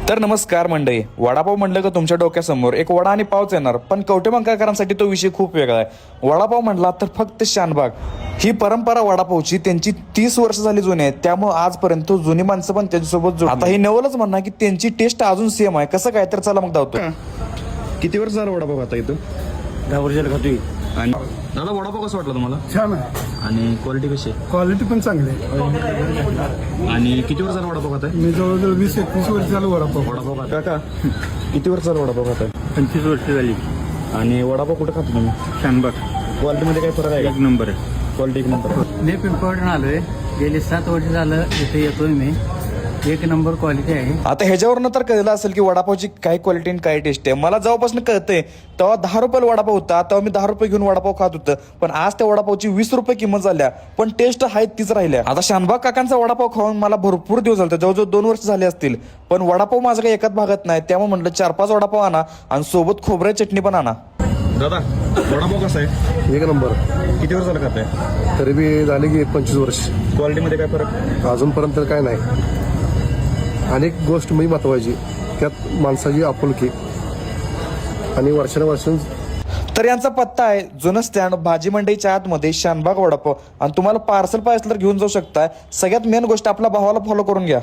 तर नमस्कार मंडळी, वडापाव म्हणलं का तुमच्या डोक्यासमोर एक वडा आणि पावच येणार, पण कवठेमंकाळकरांसाठी तो विषय खूप वेगळा आहे. वडापाव म्हणला तर फक्त शानबाग. ही परंपरा वडापावची त्यांची 30 वर्ष झाली जुनी आहे, त्यामुळे आजपर्यंत जुनी माणसं पण त्यांच्यासोबत जोडली. आता ही नवलच म्हणणार की त्यांची टेस्ट अजून सेम आहे. कसं काय, तर चला मग धावतो. किती वर्ष झालं वडापाव खाता इथं? 10 वर्षाला खातोय. आणि दादा, वडापाव कसं वाटला तुम्हाला? छान आहे, आणि क्वालिटी कशी आहे? क्वालिटी पण चांगली आहे. आणि किती वर्ष झालं वडापाव खाताय? मी जवळजवळ 20-21 वर्ष झालं वडापाव. वडापाव खाता का? किती वर्ष झालं वडापाव खाताय? 25 वर्ष झाली. आणि वडापाव कुठं खाता तुम्ही? शानबाग क्वालिटीमध्ये काय फरक आहे का? एक नंबर आहे. क्वालिटी एक नंबर आहे. मी पिंपळवरून आलोय. गेले 7 वर्ष झालं इथे येतोय मी. एक नंबर क्वालिटी आहे. आता ह्याच्यावरनं तर कळलं असेल की वडापावची काय क्वालिटी आणि काय टेस्ट आहे. मला जेव्हापासून कळतंय तेव्हा 10 रुपयाला वडापाव होता, तेव्हा मी 10 रुपये घेऊन वडापाव खात होतं, पण आज त्या वडापावची 20 रुपये किंमत झाल्या, पण टेस्ट आहे तीच राहिल्या. आता शानबाग काकांचा वडापाव खाऊन मला भरपूर दिवस झाले, जवळजवळ 2 वर्ष झाले असतील, पण वडापाव माझं काही एकाच भागात नाही, त्यामुळे म्हटलं 4-5 वडापाव आणा आणि सोबत खोबऱ्या चटणी पण आणा. दादा, वडापाव कसा आहे? एक नंबर. किती वर्ष झालं खाताय? तरी बी झाले की 25 वर्ष. क्वालिटीमध्ये काय फरक? अजूनपर्यंत काय नाही. अनेक गोष्ट म्हणजे महत्वाची, त्यात माणसाची आपुलकी आणि वर्षानुवर्ष. तर यांचा पत्ता आहे जुनं स्टँड, भाजी मंडईच्या आतमध्ये, शानबाग वडापाव. आणि तुम्हाला पार्सल पाहिजे तर घेऊन जाऊ शकता. सगळ्यात मेन गोष्ट, आपल्या भावाला फॉलो करून घ्या.